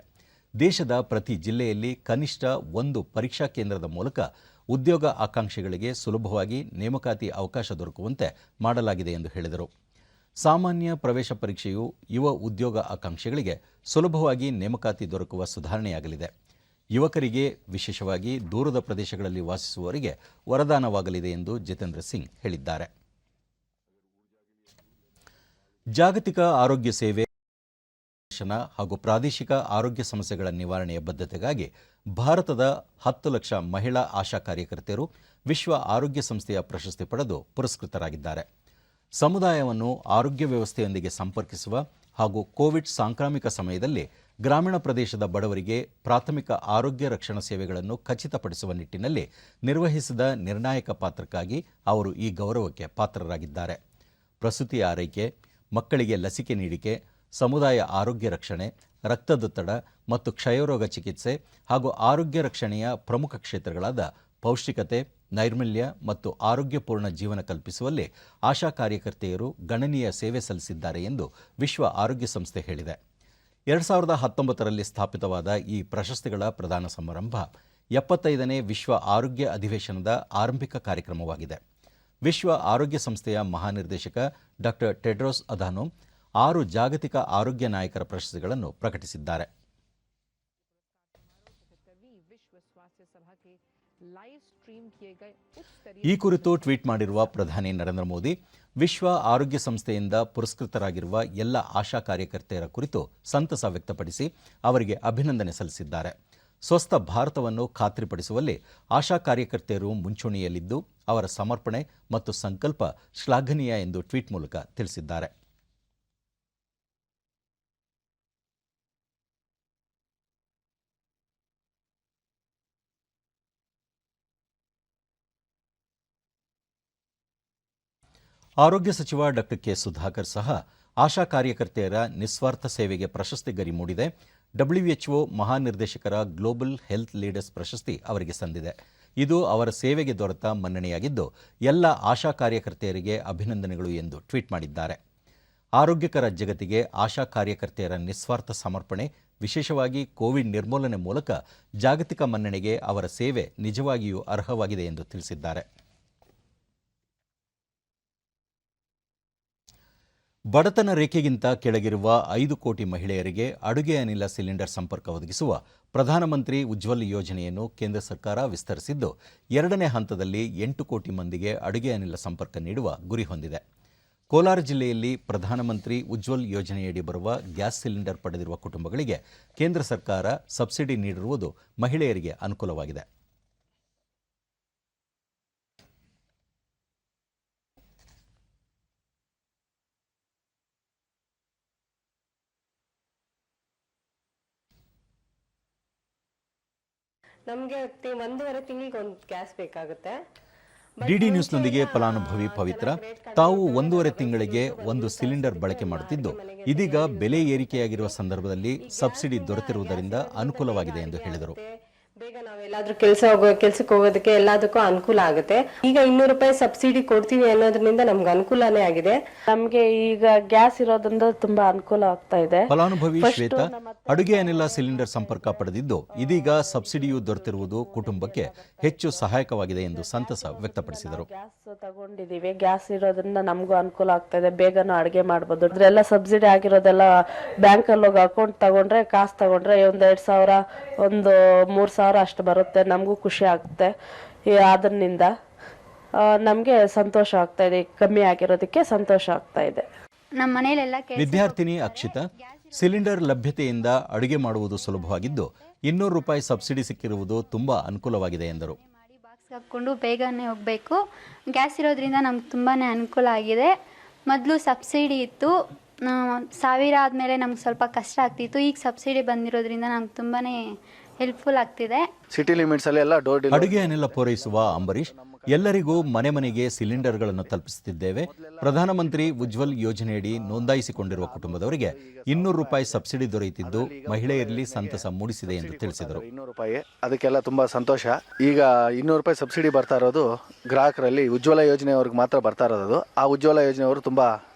Speaker 1: ದೇಶದ ಪ್ರತಿ ಜಿಲ್ಲೆಯಲ್ಲಿ ಕನಿಷ್ಠ 1 ಪರೀಕ್ಷಾ ಕೇಂದ್ರದ ಮೂಲಕ ಉದ್ಯೋಗ ಆಕಾಂಕ್ಷಿಗಳಿಗೆ ಸುಲಭವಾಗಿ ನೇಮಕಾತಿ ಅವಕಾಶ ದೊರಕುವಂತೆ ಮಾಡಲಾಗಿದೆ ಎಂದು ಹೇಳಿದರು. ಸಾಮಾನ್ಯ ಪ್ರವೇಶ ಪರೀಕ್ಷೆಯು ಯುವ ಉದ್ಯೋಗ ಆಕಾಂಕ್ಷಿಗಳಿಗೆ ಸುಲಭವಾಗಿ ನೇಮಕಾತಿ ದೊರಕುವ ಸುಧಾರಣೆಯಾಗಲಿದೆ. ಯುವಕರಿಗೆ, ವಿಶೇಷವಾಗಿ ದೂರದ ಪ್ರದೇಶಗಳಲ್ಲಿ ವಾಸಿಸುವವರಿಗೆ ವರದಾನವಾಗಲಿದೆ ಎಂದು ಜಿತೇಂದ್ರ ಸಿಂಗ್ ಹೇಳಿದ್ದಾರೆ. ಜಾಗತಿಕ ಆರೋಗ್ಯ ಸೇವೆ ನಿರ್ದೇಶನ ಹಾಗೂ ಪ್ರಾದೇಶಿಕ ಆರೋಗ್ಯ ಸಮಸ್ಯೆಗಳ ನಿವಾರಣೆಯ ಬದ್ಧತೆಗಾಗಿ ಭಾರತದ 10 ಲಕ್ಷ ಮಹಿಳಾ ಆಶಾ ಕಾರ್ಯಕರ್ತೆಯರು ವಿಶ್ವ ಆರೋಗ್ಯ ಸಂಸ್ಥೆಯ ಪ್ರಶಸ್ತಿ ಪಡೆದು ಪುರಸ್ಕೃತರಾಗಿದ್ದಾರೆ. ಸಮುದಾಯವನ್ನು ಆರೋಗ್ಯ ವ್ಯವಸ್ಥೆಯೊಂದಿಗೆ ಸಂಪರ್ಕಿಸುವ ಹಾಗೂ ಕೋವಿಡ್ ಸಾಂಕ್ರಾಮಿಕ ಸಮಯದಲ್ಲಿ ಗ್ರಾಮೀಣ ಪ್ರದೇಶದ ಬಡವರಿಗೆ ಪ್ರಾಥಮಿಕ ಆರೋಗ್ಯ ರಕ್ಷಣಾ ಸೇವೆಗಳನ್ನು ಖಚಿತಪಡಿಸುವ ನಿಟ್ಟಿನಲ್ಲಿ ನಿರ್ವಹಿಸಿದ ನಿರ್ಣಾಯಕ ಪಾತ್ರಕ್ಕಾಗಿ ಅವರು ಈ ಗೌರವಕ್ಕೆ ಪಾತ್ರರಾಗಿದ್ದಾರೆ. ಪ್ರಸೂತಿ ಆರೈಕೆ, ಮಕ್ಕಳಿಗೆ ಲಸಿಕೆ ನೀಡಿಕೆ, ಸಮುದಾಯ ಆರೋಗ್ಯ ರಕ್ಷಣೆ, ರಕ್ತದೊತ್ತಡ ಮತ್ತು ಕ್ಷಯರೋಗ ಚಿಕಿತ್ಸೆ ಹಾಗೂ ಆರೋಗ್ಯ ರಕ್ಷಣೆಯ ಪ್ರಮುಖ ಕ್ಷೇತ್ರಗಳಾದ ಪೌಷ್ಟಿಕತೆ, ನೈರ್ಮಲ್ಯ ಮತ್ತು ಆರೋಗ್ಯಪೂರ್ಣ ಜೀವನ ಕಲ್ಪಿಸುವಲ್ಲಿ ಆಶಾ ಕಾರ್ಯಕರ್ತೆಯರು ಗಣನೀಯ ಸೇವೆ ಸಲ್ಲಿಸಿದ್ದಾರೆ ಎಂದು ವಿಶ್ವ ಆರೋಗ್ಯ ಸಂಸ್ಥೆ ಹೇಳಿದೆ. 2019ರಲ್ಲಿ ಸ್ಥಾಪಿತವಾದ ಈ ಪ್ರಶಸ್ತಿಗಳ ಪ್ರದಾನ ಸಮಾರಂಭ 75ನೇ ವಿಶ್ವ ಆರೋಗ್ಯ ಅಧಿವೇಶನದ ಆರಂಭಿಕ ಕಾರ್ಯಕ್ರಮವಾಗಿದೆ. ವಿಶ್ವ ಆರೋಗ್ಯ ಸಂಸ್ಥೆಯ ಮಹಾನಿರ್ದೇಶಕ ಡಾ. ಟೆಡ್ರೋಸ್ ಅಧಾನೋಮ್ 6 ಜಾಗತಿಕ ಆರೋಗ್ಯ ನಾಯಕರ ಪ್ರಶಸ್ತಿಗಳನ್ನು ಪ್ರಕಟಿಸಿದ್ದಾರೆ. ಈ ಕುರಿತು ಟ್ವೀಟ್ ಮಾಡಿರುವ ಪ್ರಧಾನಿ ನರೇಂದ್ರ ಮೋದಿ, ವಿಶ್ವ ಆರೋಗ್ಯ ಸಂಸ್ಥೆಯಿಂದ ಪುರಸ್ಕೃತರಾಗಿರುವ ಎಲ್ಲ ಆಶಾ ಕಾರ್ಯಕರ್ತೆಯರ ಕುರಿತು ಸಂತಸ ವ್ಯಕ್ತಪಡಿಸಿ ಅವರಿಗೆ ಅಭಿನಂದನೆ ಸಲ್ಲಿಸಿದ್ದಾರೆ. ಸ್ವಸ್ಥ ಭಾರತವನ್ನು ಖಾತ್ರಿಪಡಿಸುವಲ್ಲಿ ಆಶಾ ಕಾರ್ಯಕರ್ತೆಯರು ಮುಂಚೂಣಿಯಲ್ಲಿದ್ದು ಅವರ ಸಮರ್ಪಣೆ ಮತ್ತು ಸಂಕಲ್ಪ ಶ್ಲಾಘನೀಯ ಎಂದು ಟ್ವೀಟ್ ಮೂಲಕ ತಿಳಿಸಿದ್ದಾರೆ. ಆರೋಗ್ಯ ಸಚಿವ ಡಾ. ಕೆ. ಸುಧಾಕರ್ ಸಹ ಆಶಾ ಕಾರ್ಯಕರ್ತೆಯರ ನಿಸ್ವಾರ್ಥ ಸೇವೆಗೆ ಪ್ರಶಸ್ತಿ ಗರಿ ಮೂಡಿದೆ. WHO ಮಹಾನಿರ್ದೇಶಕರ ಗ್ಲೋಬಲ್ ಹೆಲ್ತ್ ಲೀಡರ್ಸ್ ಪ್ರಶಸ್ತಿ ಅವರಿಗೆ ಸಂದಿದೆ. ಇದು ಅವರ ಸೇವೆಗೆ ದೊರೆತ ಮನ್ನಣೆಯಾಗಿದ್ದು ಎಲ್ಲ ಆಶಾ ಕಾರ್ಯಕರ್ತೆಯರಿಗೆ ಅಭಿನಂದನೆಗಳು ಎಂದು ಟ್ವೀಟ್ ಮಾಡಿದ್ದಾರೆ. ಆರೋಗ್ಯಕರ ಜಗತ್ತಿಗೆ ಆಶಾ ಕಾರ್ಯಕರ್ತೆಯರ ನಿಸ್ವಾರ್ಥ ಸಮರ್ಪಣೆ, ವಿಶೇಷವಾಗಿ ಕೋವಿಡ್ ನಿರ್ಮೂಲನೆ ಮೂಲಕ ಜಾಗತಿಕ ಮನ್ನಣೆಗೆ ಅವರ ಸೇವೆ ನಿಜವಾಗಿಯೂ ಅರ್ಹವಾಗಿದೆ ಎಂದು ತಿಳಿಸಿದ್ದಾರೆ. ಬಡತನ ರೇಖೆಗಿಂತ ಕೆಳಗಿರುವ 5 ಕೋಟಿ ಮಹಿಳೆಯರಿಗೆ ಅಡುಗೆ ಅನಿಲ ಸಿಲಿಂಡರ್ ಸಂಪರ್ಕ ಒದಗಿಸುವ ಪ್ರಧಾನಮಂತ್ರಿ ಉಜ್ವಲ್ ಯೋಜನೆಯನ್ನು ಕೇಂದ್ರ ಸರ್ಕಾರ ವಿಸ್ತರಿಸಿದ್ದು 2ನೇ ಹಂತದಲ್ಲಿ 8 ಕೋಟಿ ಮಂದಿಗೆ ಅಡುಗೆ ಅನಿಲ ಸಂಪರ್ಕ ನೀಡುವ ಗುರಿ ಹೊಂದಿದೆ. ಕೋಲಾರ ಜಿಲ್ಲೆಯಲ್ಲಿ ಪ್ರಧಾನಮಂತ್ರಿ ಉಜ್ವಲ್ ಯೋಜನೆಯಡಿ ಬರುವ ಗ್ಯಾಸ್ ಸಿಲಿಂಡರ್ ಪಡೆದಿರುವ ಕುಟುಂಬಗಳಿಗೆ ಕೇಂದ್ರ ಸರ್ಕಾರ ಸಬ್ಸಿಡಿ ನೀಡಿರುವುದು ಮಹಿಳೆಯರಿಗೆ ಅನುಕೂಲವಾಗಿದೆ.
Speaker 10: ನಮಗೆ 1.5 ತಿಂಗಳಿಗೆ ಒಂದು ಗ್ಯಾಸ್ ಬೇಕಾಗುತ್ತೆ.
Speaker 1: ಡಿಡಿ ನ್ಯೂಸ್ನೊಂದಿಗೆ ಫಲಾನುಭವಿ ಪವಿತ್ರ, ತಾವು 1.5 ತಿಂಗಳಿಗೆ ಒಂದು ಸಿಲಿಂಡರ್ ಬಳಕೆ ಮಾಡುತ್ತಿದ್ದು ಇದೀಗ ಬೆಲೆ ಏರಿಕೆಯಾಗಿರುವ ಸಂದರ್ಭದಲ್ಲಿ ಸಬ್ಸಿಡಿ ದೊರೆತಿರುವುದರಿಂದ ಅನುಕೂಲವಾಗಿದೆ ಎಂದು ಹೇಳಿದರು.
Speaker 10: ಬೇಗ ನಾವೆಲ್ಲಾದ್ರೂ ಕೆಲ್ಸಕ್ಕೆ ಹೋಗೋದಕ್ಕೆ ಎಲ್ಲದಕ್ಕೂ ಅನುಕೂಲ ಆಗುತ್ತೆ. ಈಗ 200 ರೂಪಾಯಿ ಸಬ್ಸಿಡಿ ಕೊಡ್ತೀವಿ ಅನ್ನೋದ್ರಿಂದ ನಮ್ಗೆ ಅನುಕೂಲನೇ ಆಗಿದೆ.
Speaker 11: ನಮ್ಗೆ ಈಗ ಗ್ಯಾಸ್ ಇರೋದ್ರಿಂದ ತುಂಬಾ ಅನುಕೂಲ ಆಗ್ತಾ ಇದೆ.
Speaker 1: ಫಲಾನುಭವಿ ಶ್ವೇತಾ ಅಡುಗೆ ಅನಿಲ ಸಿಲಿಂಡರ್ ಸಂಪರ್ಕ ಪಡೆದಿದ್ದು ಇದೀಗ ಸಬ್ಸಿಡಿಯು ದೊರೆತಿರುವುದು ಕುಟುಂಬಕ್ಕೆ ಹೆಚ್ಚು ಸಹಾಯಕವಾಗಿದೆ ಎಂದು ಸಂತಸ ವ್ಯಕ್ತಪಡಿಸಿದರು.
Speaker 11: ಗ್ಯಾಸ್ ತಗೊಂಡಿದೀವಿ, ಗ್ಯಾಸ್ ಇರೋದ್ರಿಂದ ನಮಗೂ ಅನುಕೂಲ ಆಗ್ತಾ ಇದೆ. ಬೇಗನೂ ಅಡುಗೆ ಮಾಡ್ಬೋದು. ಅದ್ರೆಲ್ಲ ಸಬ್ಸಿಡಿ ಆಗಿರೋದೆಲ್ಲ ಬ್ಯಾಂಕ್ ಅಲ್ಲಿ ಹೋಗಿ ಅಕೌಂಟ್ ತಗೊಂಡ್ರೆ, ಕಾಸು ತಗೊಂಡ್ರೆ 1,2,000 ಒಂದು 3,000 ಅಷ್ಟು ಬರುತ್ತೆ. ನಮಗೂ ಖುಷಿ ಆಗುತ್ತೆ. ಅದರಿಂದ ನಮಗೆ ಸಂತೋಷ ಆಗ್ತಾ ಇದೆ. ಕಮ್ಮಿ ಆಗಿರೋದಕ್ಕೆ ಸಂತೋಷ ಆಗ್ತಾ ಇದೆ.
Speaker 7: ನಮ್ಮ ಮನೆಯಲ್ಲೆಲ್ಲ
Speaker 1: ವಿದ್ಯಾರ್ಥಿನಿ ಅಕ್ಷಿತಾ, ಸಿಲಿಂಡರ್ ಲಭ್ಯತೆಯಿಂದ ಅಡುಗೆ ಮಾಡುವುದು ಸುಲಭವಾಗಿದ್ದು 200 ರೂಪಾಯಿ ಸಬ್ಸಿಡಿ ಸಿಕ್ಕಿರುವುದು ತುಂಬಾ ಅನುಕೂಲವಾಗಿದೆ ಎಂದರು.
Speaker 7: ಬಾಕ್ಸ್ ಹಾಕ್ಕೊಂಡು ಬೇಗನೆ ಹೋಗಬೇಕು. ಗ್ಯಾಸ್ ಇರೋದ್ರಿಂದ ನಮ್ಗೆ ತುಂಬಾ ಅನುಕೂಲ ಆಗಿದೆ. ಮೊದಲು ಸಬ್ಸಿಡಿ ಇತ್ತು, 1000 ಆದಮೇಲೆ ನಮ್ಗೆ ಸ್ವಲ್ಪ ಕಷ್ಟ ಆಗ್ತಿತ್ತು. ಈಗ ಸಬ್ಸಿಡಿ ಬಂದಿರೋದ್ರಿಂದ ನಮ್ಗೆ ತುಂಬಾ ಹೆಲ್ಪ್ಫುಲ್ ಆಗ್ತಿದೆ.
Speaker 12: ಸಿಟಿ ಲಿಮಿಟ್ಸ್ ಅಲ್ಲಿ ಎಲ್ಲ
Speaker 1: ಅಡುಗೆ ಅನಿಲ ಪೂರೈಸುವ ಅಂಬರೀಶ್, ಎಲ್ಲರಿಗೂ ಮನೆ ಮನೆಗೆ ಸಿಲಿಂಡರ್ಗಳನ್ನು ತಲುಪಿಸುತ್ತಿದ್ದೇವೆ. ಪ್ರಧಾನಮಂತ್ರಿ ಉಜ್ವಲ್ ಯೋಜನೆಯಡಿ ನೋಂದಾಯಿಸಿಕೊಂಡಿರುವ ಕುಟುಂಬದವರಿಗೆ 200 ರೂಪಾಯಿ ಸಬ್ಸಿಡಿ ದೊರೆಯುತ್ತಿದ್ದು ಮಹಿಳೆಯರಲ್ಲಿ ಸಂತಸ ಮೂಡಿಸಿದೆ ಎಂದು ತಿಳಿಸಿದರು.
Speaker 12: 200 ರೂಪಾಯಿ ಅದಕ್ಕೆಲ್ಲ ತುಂಬಾ ಸಂತೋಷ. ಈಗ 200 ರೂಪಾಯಿ ಸಬ್ಸಿಡಿ ಬರ್ತಾ ಇರೋದು ಗ್ರಾಹಕರಲ್ಲಿ ಉಜ್ವಲ ಯೋಜನೆಯವ್ರಿಗೆ ಮಾತ್ರ ಬರ್ತಾ ಇರೋದು. ಆ ಉಜ್ವಲ ಯೋಜನೆಯವರು ತುಂಬಾ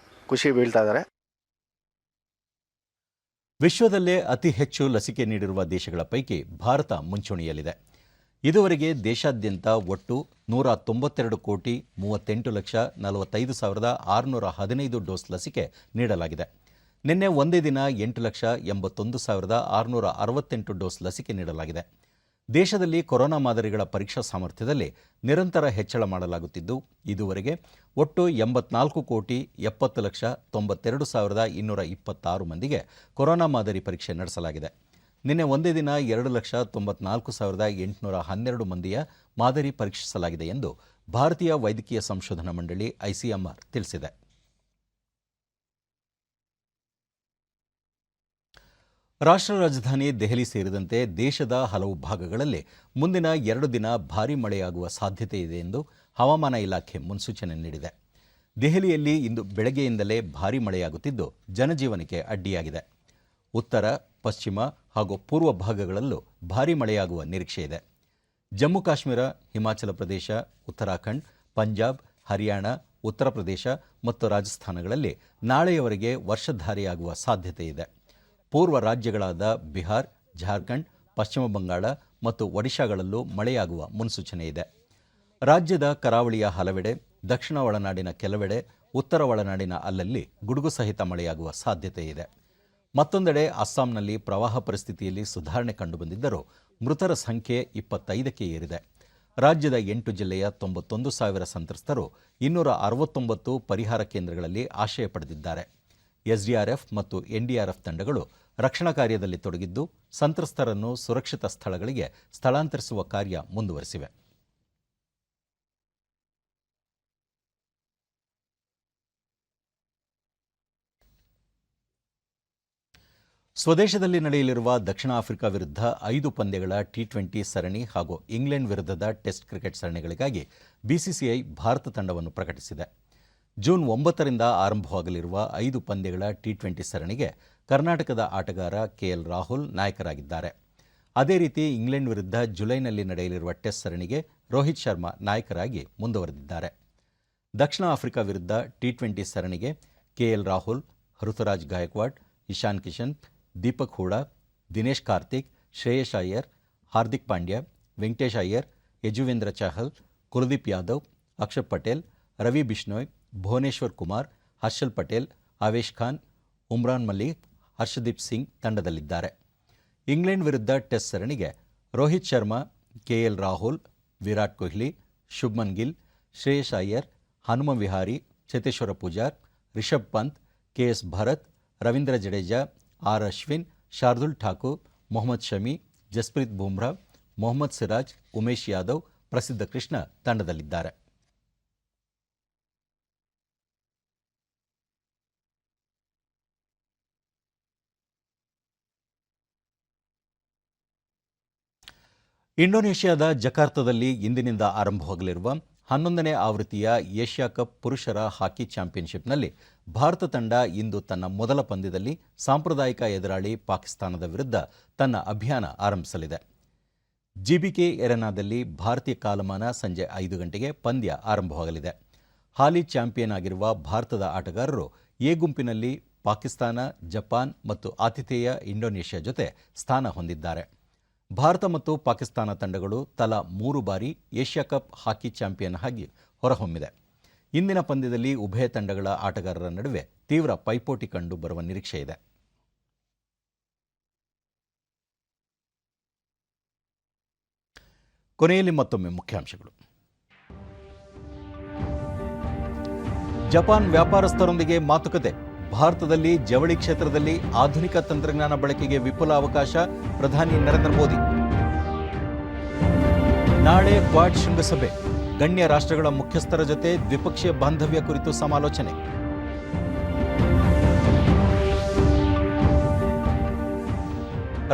Speaker 12: ಖುಷಿ ಬೀಳ್ತಾ ಇದ್ದಾರೆ.
Speaker 1: ವಿಶ್ವದಲ್ಲೇ ಅತಿ ಹೆಚ್ಚು ಲಸಿಕೆ ನೀಡಿರುವ ದೇಶಗಳ ಪೈಕಿ ಭಾರತ ಮುಂಚೂಣಿಯಲ್ಲಿದೆ. ಇದುವರೆಗೆ ದೇಶಾದ್ಯಂತ ಒಟ್ಟು 192,38,45,615 ಡೋಸ್ ಲಸಿಕೆ ನೀಡಲಾಗಿದೆ. ನಿನ್ನೆ ಒಂದೇ ದಿನ 8,81,668 ಡೋಸ್ ಲಸಿಕೆ ನೀಡಲಾಗಿದೆ. ದೇಶದಲ್ಲಿ ಕೊರೋನಾ ಮಾದರಿಗಳ ಪರೀಕ್ಷಾ ಸಾಮರ್ಥ್ಯದಲ್ಲಿ ನಿರಂತರ ಹೆಚ್ಚಳ ಮಾಡಲಾಗುತ್ತಿದ್ದು ಇದುವರೆಗೆ ಒಟ್ಟು 84,70,92,226 ಮಂದಿಗೆ ಕೊರೋನಾ ಮಾದರಿ ಪರೀಕ್ಷೆ ನಡೆಸಲಾಗಿದೆ. ನಿನ್ನೆ ಒಂದೇ ದಿನ 2,94,812 ಮಂದಿಯ ಮಾದರಿ ಪರೀಕ್ಷಿಸಲಾಗಿದೆ ಎಂದು ಭಾರತೀಯ ವೈದ್ಯಕೀಯ ಸಂಶೋಧನಾ ಮಂಡಳಿ ICMR ತಿಳಿಸಿದೆ. ರಾಷ್ಟ್ರ ರಾಜಧಾನಿ ದೆಹಲಿ ಸೇರಿದಂತೆ ದೇಶದ ಹಲವು ಭಾಗಗಳಲ್ಲಿ ಮುಂದಿನ 2 ದಿನ ಭಾರೀ ಮಳೆಯಾಗುವ ಸಾಧ್ಯತೆ ಇದೆ ಎಂದು ಹವಾಮಾನ ಇಲಾಖೆ ಮುನ್ಸೂಚನೆ ನೀಡಿದೆ. ದೆಹಲಿಯಲ್ಲಿ ಇಂದು ಬೆಳಗ್ಗೆಯಿಂದಲೇ ಭಾರೀ ಮಳೆಯಾಗುತ್ತಿದ್ದು ಜನಜೀವನಕ್ಕೆ ಅಡ್ಡಿಯಾಗಿದೆ. ಉತ್ತರ, ಪಶ್ಚಿಮ ಹಾಗೂ ಪೂರ್ವ ಭಾಗಗಳಲ್ಲೂ ಭಾರೀ ಮಳೆಯಾಗುವ ನಿರೀಕ್ಷೆ ಇದೆ. ಜಮ್ಮು ಕಾಶ್ಮೀರ, ಹಿಮಾಚಲ ಪ್ರದೇಶ, ಉತ್ತರಾಖಂಡ್, ಪಂಜಾಬ್, ಹರಿಯಾಣ, ಉತ್ತರ ಪ್ರದೇಶ ಮತ್ತು ರಾಜಸ್ಥಾನಗಳಲ್ಲಿ ನಾಳೆಯವರೆಗೆ ವರ್ಷಧಾರೆಯಾಗುವ ಸಾಧ್ಯತೆ ಇದೆ. ಪೂರ್ವ ರಾಜ್ಯಗಳಾದ ಬಿಹಾರ್, ಜಾರ್ಖಂಡ್, ಪಶ್ಚಿಮ ಬಂಗಾಳ ಮತ್ತು ಒಡಿಶಾಗಳಲ್ಲೂ ಮಳೆಯಾಗುವ ಮುನ್ಸೂಚನೆ ಇದೆ. ರಾಜ್ಯದ ಕರಾವಳಿಯ ಹಲವೆಡೆ, ದಕ್ಷಿಣ ಒಳನಾಡಿನ ಕೆಲವೆಡೆ, ಉತ್ತರ ಒಳನಾಡಿನ ಅಲ್ಲಲ್ಲಿ ಗುಡುಗು ಸಹಿತ ಮಳೆಯಾಗುವ ಸಾಧ್ಯತೆ ಇದೆ. ಮತ್ತೊಂದೆಡೆ ಅಸ್ಸಾಂನಲ್ಲಿ ಪ್ರವಾಹ ಪರಿಸ್ಥಿತಿಯಲ್ಲಿ ಸುಧಾರಣೆ ಕಂಡುಬಂದಿದ್ದರೂ ಮೃತರ ಸಂಖ್ಯೆ 25ಕ್ಕೆ ಏರಿದೆ. ರಾಜ್ಯದ 8 ಜಿಲ್ಲೆಯ 91,000 ಸಂತ್ರಸ್ತರು 269 ಪರಿಹಾರ ಕೇಂದ್ರಗಳಲ್ಲಿ ಆಶ್ರಯ ಪಡೆದಿದ್ದಾರೆ. SDRF ಮತ್ತು NDRF ತಂಡಗಳು ರಕ್ಷಣಾ ಕಾರ್ಯದಲ್ಲಿ ತೊಡಗಿದ್ದು ಸಂತ್ರಸ್ತರನ್ನು ಸುರಕ್ಷಿತ ಸ್ಥಳಗಳಿಗೆ ಸ್ಥಳಾಂತರಿಸುವ ಕಾರ್ಯ ಮುಂದುವರೆಸಿವೆ. ಸ್ವದೇಶದಲ್ಲಿ ನಡೆಯಲಿರುವ ದಕ್ಷಿಣ ಆಫ್ರಿಕಾ ವಿರುದ್ಧ 5 ಪಂದ್ಯಗಳ T20 ಸರಣಿ ಹಾಗೂ ಇಂಗ್ಲೆಂಡ್ ವಿರುದ್ಧದ ಟೆಸ್ಟ್ ಕ್ರಿಕೆಟ್ ಸರಣಿಗಳಿಗಾಗಿ BCCI ಭಾರತ ತಂಡವನ್ನು ಪ್ರಕಟಿಸಿದೆ. ಜೂನ್ 9ರಿಂದ ಆರಂಭವಾಗಲಿರುವ 5 ಪಂದ್ಯಗಳ T20 ಸರಣಿಗೆ ಕರ್ನಾಟಕದ ಆಟಗಾರ KL ರಾಹುಲ್ ನಾಯಕರಾಗಿದ್ದಾರೆ. ಅದೇ ರೀತಿ ಇಂಗ್ಲೆಂಡ್ ವಿರುದ್ಧ ಜುಲೈನಲ್ಲಿ ನಡೆಯಲಿರುವ ಟೆಸ್ಟ್ ಸರಣಿಗೆ ರೋಹಿತ್ ಶರ್ಮಾ ನಾಯಕರಾಗಿ ಮುಂದುವರೆದಿದ್ದಾರೆ. ದಕ್ಷಿಣ ಆಫ್ರಿಕಾ ವಿರುದ್ಧ T20 ಸರಣಿಗೆ KL ರಾಹುಲ್, ಋತುರಾಜ್ ಗಾಯಕ್ವಾಡ್, ಇಶಾನ್ ಕಿಶನ್, ದೀಪಕ್ ಹೂಡಾ, ದಿನೇಶ್ ಕಾರ್ತಿಕ್, ಶ್ರೇಯಸ್ ಅಯ್ಯರ್, ಹಾರ್ದಿಕ್ ಪಾಂಡ್ಯ, ವೆಂಕಟೇಶ್ ಅಯ್ಯರ್, ಯಜುವೇಂದ್ರ ಚಹಲ್, ಕುಲದೀಪ್ ಯಾದವ್, ಅಕ್ಷರ್ ಪಟೇಲ್, ರವಿ ಬಿಷ್ಣೋಯ್, ಭುವನೇಶ್ವರ್ ಕುಮಾರ್, ಹರ್ಷಲ್ ಪಟೇಲ್, ಆವೇಶ್ ಖಾನ್, ಉಮ್ರಾನ್ ಮಲ್ಲಿಕ್, ಹರ್ಷದೀಪ್ ಸಿಂಗ್ ತಂಡದಲ್ಲಿದ್ದಾರೆ. ಇಂಗ್ಲೆಂಡ್ ವಿರುದ್ಧ ಟೆಸ್ಟ್ ಸರಣಿಗೆ Rohit Sharma, KL Rahul, Virat Kohli, Shubman Gill, Shreyas Iyer, Hanuma Vihari, Cheteshwar Pujar, Rishabh Pant, KS Bharat, Ravindra Jadeja, R Ashwin, Shardul Thakur, Mohammed Shami, Jasprit Bumrah, Mohammed Siraj, Umesh Yadav, ಪ್ರಸಿದ್ಧ ಕೃಷ್ಣ ತಂಡದಲ್ಲಿದ್ದಾರೆ. ಇಂಡೋನೇಷ್ಯಾದ ಜಕಾರ್ತದಲ್ಲಿ ಇಂದಿನಿಂದ ಆರಂಭವಾಗಲಿರುವ 11ನೇ ಆವೃತ್ತಿಯ ಏಷ್ಯಾ ಕಪ್ ಪುರುಷರ ಹಾಕಿ ಚಾಂಪಿಯನ್ಶಿಪ್ನಲ್ಲಿ ಭಾರತ ತಂಡ ಇಂದು ತನ್ನ ಮೊದಲ ಪಂದ್ಯದಲ್ಲಿ ಸಾಂಪ್ರದಾಯಿಕ ಎದುರಾಳಿ ಪಾಕಿಸ್ತಾನದ ವಿರುದ್ಧ ತನ್ನ ಅಭಿಯಾನ ಆರಂಭಿಸಲಿದೆ. GBK ಎರೆನಾದಲ್ಲಿ ಭಾರತೀಯ ಕಾಲಮಾನ ಸಂಜೆ 5 ಗಂಟೆಗೆ ಪಂದ್ಯ ಆರಂಭವಾಗಲಿದೆ. ಹಾಲಿ ಚಾಂಪಿಯನ್ ಆಗಿರುವ ಭಾರತದ ಆಟಗಾರರು ಎ ಗುಂಪಿನಲ್ಲಿ ಪಾಕಿಸ್ತಾನ, ಜಪಾನ್ ಮತ್ತು ಆತಿಥೇಯ ಇಂಡೋನೇಷ್ಯಾ ಜೊತೆ ಸ್ಥಾನ ಹೊಂದಿದ್ದಾರೆ. ಭಾರತ ಮತ್ತು ಪಾಕಿಸ್ತಾನ ತಂಡಗಳು ತಲಾ 3 ಬಾರಿ ಏಷ್ಯಾ ಕಪ್ ಹಾಕಿ ಚಾಂಪಿಯನ್ ಆಗಿ ಹೊರಹೊಮ್ಮಿದೆ. ಇಂದಿನ ಪಂದ್ಯದಲ್ಲಿ ಉಭಯ ತಂಡಗಳ ಆಟಗಾರರ ನಡುವೆ ತೀವ್ರ ಪೈಪೋಟಿ ಕಂಡು ಬರುವ ನಿರೀಕ್ಷೆ ಇದೆ. ಕೊನೆಯಲ್ಲಿ ಮತ್ತೊಮ್ಮೆ ಮುಖ್ಯಾಂಶಗಳು. ಜಪಾನ್ ವ್ಯಾಪಾರಸ್ಥರೊಂದಿಗೆ ಮಾತುಕತೆ. ಭಾರತದಲ್ಲಿ ಜವಳಿ ಕ್ಷೇತ್ರದಲ್ಲಿ ಆಧುನಿಕ ತಂತ್ರಜ್ಞಾನ ಬಳಕೆಗೆ ವಿಪುಲ ಅವಕಾಶ. ಪ್ರಧಾನಿ ನರೇಂದ್ರ ಮೋದಿ. ನಾಳೆ ಕ್ವಾಡ್ ಶೃಂಗಸಭೆ. ಗಣ್ಯ ರಾಷ್ಟ್ರಗಳ ಮುಖ್ಯಸ್ಥರ ಜೊತೆ ದ್ವಿಪಕ್ಷೀಯ ಬಾಂಧವ್ಯ ಕುರಿತು ಸಮಾಲೋಚನೆ.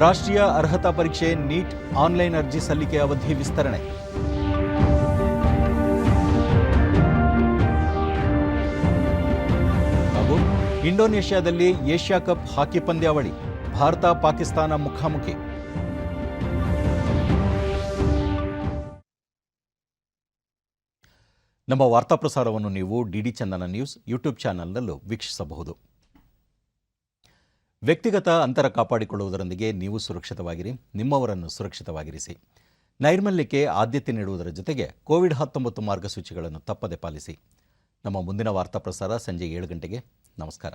Speaker 1: ರಾಷ್ಟ್ರೀಯ ಅರ್ಹತಾ ಪರೀಕ್ಷೆ ನೀಟ್ ಆನ್ಲೈನ್ ಅರ್ಜಿ ಸಲ್ಲಿಕೆ ಅವಧಿ ವಿಸ್ತರಣೆ. ಹಾಗೂ ಇಂಡೋನೇಷ್ಯಾದಲ್ಲಿ ಏಷ್ಯಾ ಕಪ್ ಹಾಕಿ ಪಂದ್ಯಾವಳಿ. ಭಾರತ ಪಾಕಿಸ್ತಾನ ಮುಖಾಮುಖಿ. ನಮ್ಮ ವಾರ್ತಾ ಪ್ರಸಾರವನ್ನು ನೀವು ಡಿಡಿ ಚಂದನ ನ್ಯೂಸ್ ಯೂಟ್ಯೂಬ್ ಚಾನೆಲ್ನಲ್ಲೂ ವೀಕ್ಷಿಸಬಹುದು. ವ್ಯಕ್ತಿಗತ ಅಂತರ ಕಾಪಾಡಿಕೊಳ್ಳುವುದರೊಂದಿಗೆ ನೀವು ಸುರಕ್ಷಿತವಾಗಿರಿ, ನಿಮ್ಮವರನ್ನು ಸುರಕ್ಷಿತವಾಗಿರಿಸಿ. ನೈರ್ಮಲ್ಯಕ್ಕೆ ಆದ್ಯತೆ ನೀಡುವುದರ ಜೊತೆಗೆ ಕೋವಿಡ್-19 ಮಾರ್ಗಸೂಚಿಗಳನ್ನು ತಪ್ಪದೆ ಪಾಲಿಸಿ. ನಮ್ಮ ಮುಂದಿನ ವಾರ್ತಾ ಪ್ರಸಾರ ಸಂಜೆ 7 ಗಂಟೆಗೆ. ನಮಸ್ಕಾರ.